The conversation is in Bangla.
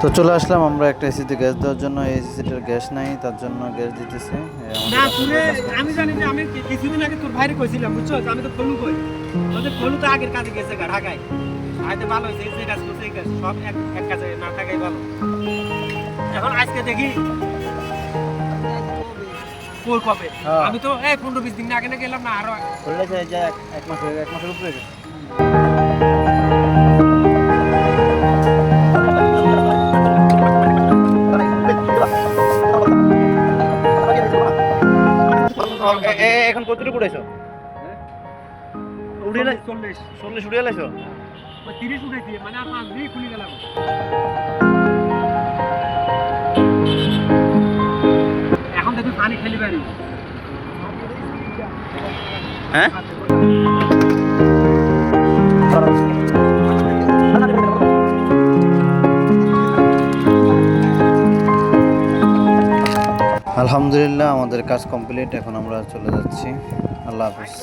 তো চলে আসলাম আমরা একটা এসিতে গ্যাস দেওয়ার জন্য। এসিটার গ্যাস নাই, তার জন্য গ্যাস দিতেছে। না তুই আমি জানি যে আমি কিছুদিন আগে তোর ভাইরে কইছিলাম বুঝছো, আমি তো ফলু কই ওদের ফলু তো আগের কাজে গেছে ঢাকায়। আইতে ভালো হয়েছে, এই যে কাজ করছে এই কাজ সব এক কাজে না থাকাই ভালো। এখন আজকে দেখি কোর কবে। আমি তো এই 15-20 দিন আগে না গেলাম না, আরো এক মাসের উপরে গেছে। এখন কতটুকু উড়াইছো? উড়িয়ে 40 উড়িয়ে লাইছো? 30 উঠাইছি, মানে আর 5 দিন খুলে গেলাম। এখন দেখি পানি খেলি পারি। হ্যাঁ আলহামদুলিল্লাহ আমাদের কাজ কমপ্লিট। এখন আমরা চলে যাচ্ছি। আল্লাহ হাফিজ।